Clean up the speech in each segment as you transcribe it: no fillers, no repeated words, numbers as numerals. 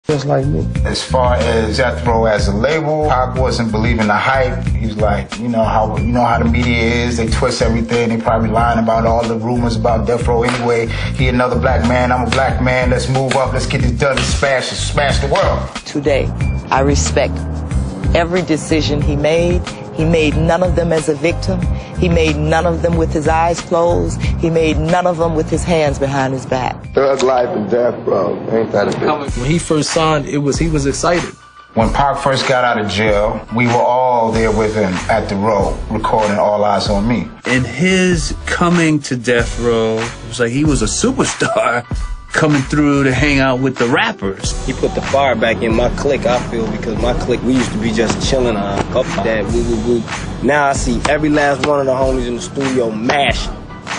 just like me. As far as Death Row as a label, Pac wasn't believing the hype. He was like, you know how the media is. They twist everything. They probably lying about all the rumors about Death Row anyway. He another black man. I'm a black man. Let's move up. Let's get this done and smash the world. Today, I respect every decision he made. He made none of them as a victim. He made none of them with his eyes closed. He made none of them with his hands behind his back. Thug life and death row. Ain't that a bitch? When he first signed, he was excited. When Pac first got out of jail, we were all there with him at the Row, recording All Eyes on Me. In his coming to Death Row, it was like he was a superstar coming through to hang out with the rappers. He put the fire back in my clique, I feel, because my clique, we used to be just chilling on that. Now I see every last one of the homies in the studio mash.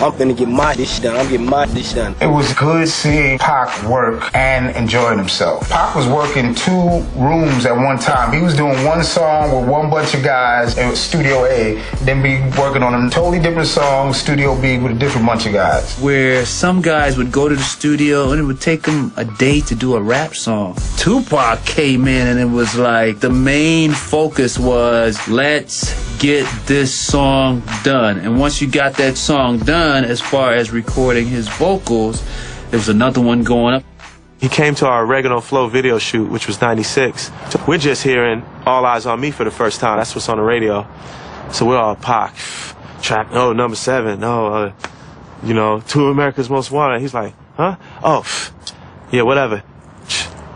I'm finna get my dish done. I'm getting my dish done. It was good seeing Pac work and enjoying himself. Pac was working 2 rooms at one time. He was doing one song with one bunch of guys in Studio A, then be working on a totally different song, Studio B, with a different bunch of guys. Where some guys would go to the studio and it would take them a day to do a rap song. Tupac came in and it was like the main focus was, let's get this song done. And once you got that song done, as far as recording his vocals, there was another one going up. He came to our Oregano Flow video shoot, which was 96. We're just hearing All Eyes on Me for the first time. That's what's on the radio. So we're all Pac. Track, oh, number 7. Oh, you know, 2 of America's Most Wanted. He's like, huh? Oh, yeah, whatever.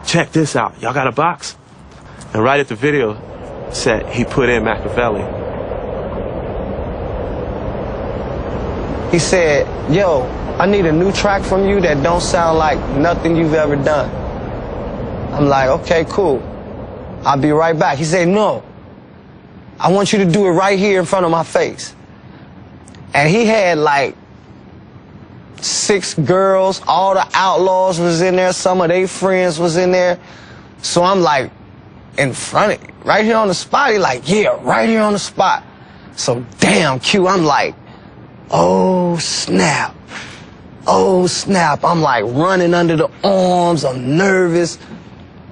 Check this out. Y'all got a box? And right at the video set, he put in Machiavelli. He said, yo, I need a new track from you that don't sound like nothing you've ever done. I'm like, okay, cool. I'll be right back. He said, no, I want you to do it right here in front of my face. And he had like 6 girls, all the Outlaws was in there, some of their friends was in there. So I'm like, in front of you, right here on the spot. He like, yeah, right here on the spot. So damn, Q, I'm like, oh, snap. Oh, snap. I'm like running under the arms. I'm nervous.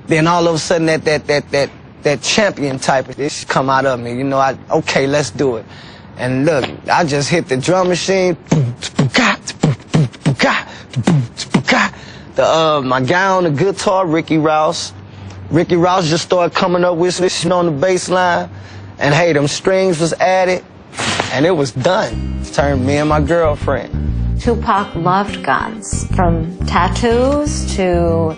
Then all of a sudden that champion type of this come out of me. You know, okay, let's do it. And look, I just hit the drum machine. My guy on the guitar, Ricky Rouse just started coming up with this on the bass line. And hey, them strings was added. And it was done. It turned me and my girlfriend. Tupac loved guns, from tattoos to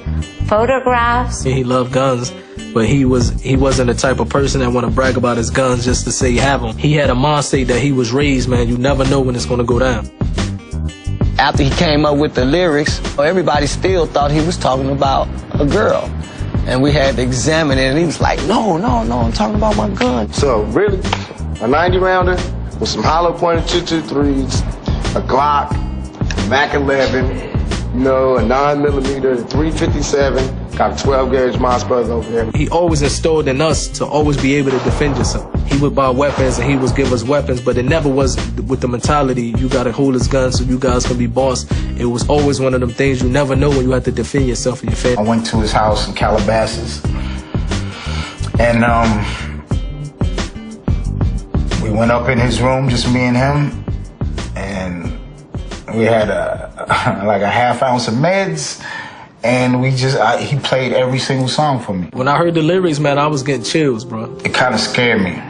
photographs. He loved guns, but he wasn't the type of person that want to brag about his guns just to say he have them. He had a mind state that he was raised, man. You never know when it's going to go down. After he came up with the lyrics, everybody still thought he was talking about a girl. And we had to examine it, and he was like, no, I'm talking about my gun. So really, a 90-rounder with some hollow pointed 223s, a Glock, a Mac 11, you know, a 9mm, 357, got a 12-gauge Mossberg over there. He always instilled in us to always be able to defend yourself. He would buy weapons and he would give us weapons, but it never was with the mentality, you gotta hold his gun so you guys can be boss. It was always one of them things you never know when you have to defend yourself and your family. I went to his house in Calabasas, and we went up in his room, just me and him, and we had like a half ounce of meds, and he played every single song for me. When I heard the lyrics, man, I was getting chills, bro. It kind of scared me.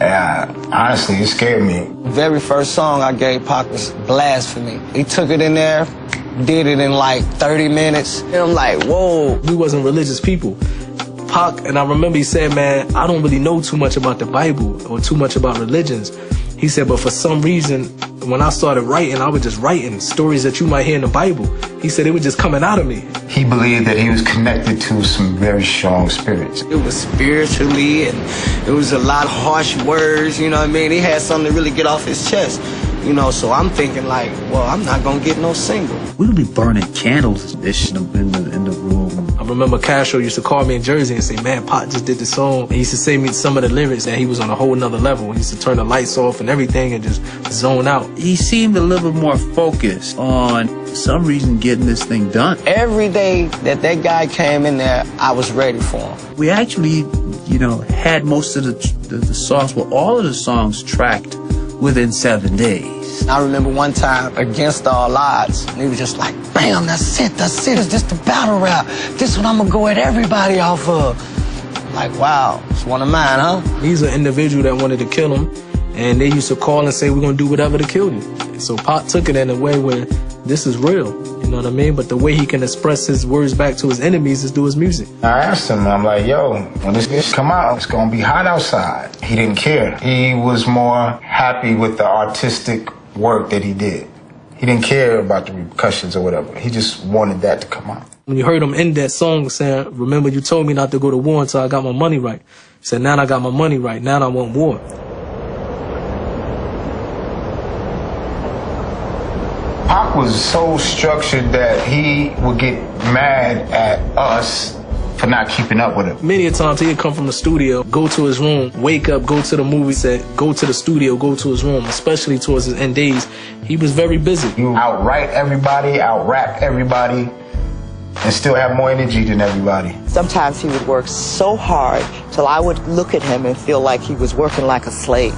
Honestly, it scared me. The very first song I gave Pac was Blasphemy. He took it in there, did it in like 30 minutes, and I'm like, whoa. We wasn't religious people. Pac, and I remember he said, man, I don't really know too much about the Bible or too much about religions. He said, but for some reason, when I started writing, I was just writing stories that you might hear in the Bible. He said it was just coming out of me. He believed that he was connected to some very strong spirits. It was spiritually, and it was a lot of harsh words, you know what I mean? He had something to really get off his chest, you know, so I'm thinking like, well, I'm not gonna get no single. We would be burning candles in the room. I remember Castro used to call me in Jersey and say, man, Pac just did the song. He used to say me some of the lyrics that he was on a whole nother level. He used to turn the lights off and everything and just zone out. He seemed a little bit more focused on for some reason getting this thing done. Every day that guy came in there, I was ready for him. We actually, had most of the songs, well, all of the songs tracked within 7 days. I remember one time, Against All Odds, and he was just like, bam, that's it, it's just the battle rap. This one I'm gonna go at everybody off of. Like, wow, it's one of mine, huh? He's an individual that wanted to kill him, and they used to call and say, we're gonna do whatever to kill you. So Pac took it in a way where this is real, you know what I mean? But the way he can express his words back to his enemies is through his music. I asked him, I'm like, yo, when this come out, it's gonna be hot outside. He didn't care. He was more happy with the artistic work that he did. He didn't care about the repercussions or whatever. He just wanted that to come out. When you heard him end that song saying, remember you told me not to go to war until I got my money right. He said, now I got my money right, now I want war. Pac was so structured that he would get mad at us for not keeping up with him. Many a times he'd come from the studio, go to his room, wake up, go to the movie set, go to the studio, go to his room, especially towards his end days. He was very busy. You outright everybody, out-rap everybody, and still have more energy than everybody. Sometimes he would work so hard till I would look at him and feel like he was working like a slave.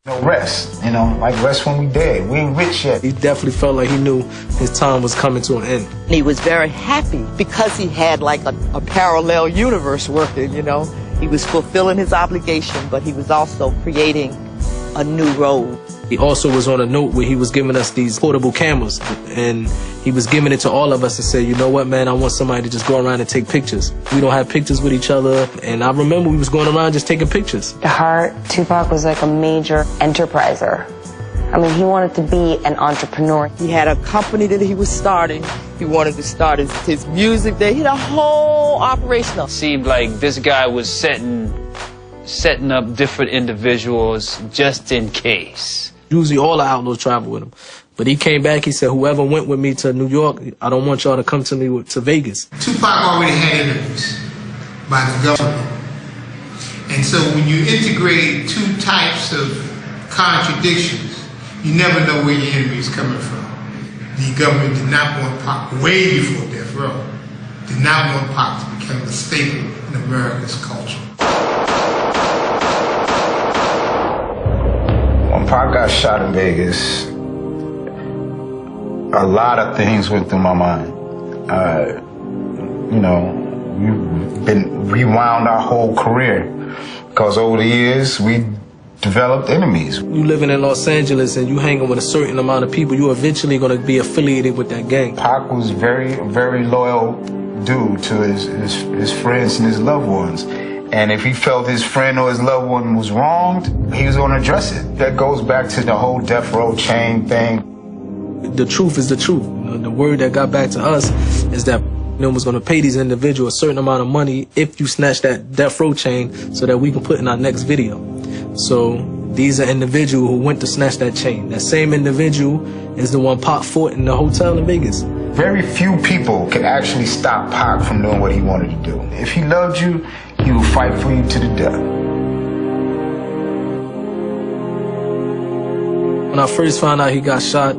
No rest, like rest when we dead. We ain't rich yet. He definitely felt like he knew his time was coming to an end. He was very happy because he had like a parallel universe working, He was fulfilling his obligation, but he was also creating a new road. He also was on a note where he was giving us these portable cameras, and he was giving it to all of us and said, you know what, man, I want somebody to just go around and take pictures. We don't have pictures with each other, and I remember we was going around just taking pictures. At heart, Tupac was like a major enterpriser. I mean, he wanted to be an entrepreneur. He had a company that he was starting. He wanted to start his music there. He had a whole operation. It seemed like this guy was setting up different individuals just in case. Usually all the outlaws travel with him. But he came back, he said, whoever went with me to New York, I don't want y'all to come to me to Vegas. Tupac already had enemies by the government. And so when you integrate two types of contradictions, you never know where your enemy is coming from. The government did not want Pac, way before death row, did not want Pac to become a staple in America's culture. When Pac got shot in Vegas, a lot of things went through my mind. We've been rewound our whole career because over the years we developed enemies. You living in Los Angeles and you hanging with a certain amount of people, you're eventually going to be affiliated with that gang. Pac was very, very loyal dude to his friends and his loved ones. And if he felt his friend or his loved one was wronged, he was going to address it. That goes back to the whole death row chain thing. The truth is the truth. The word that got back to us is that was going to pay these individuals a certain amount of money if you snatch that death row chain so that we can put in our next video. So these are individuals who went to snatch that chain. That same individual is the one Pac fought in the hotel in Vegas. Very few people can actually stop Pac from doing what he wanted to do. If he loved you, he will fight for you to the death. When I first found out he got shot,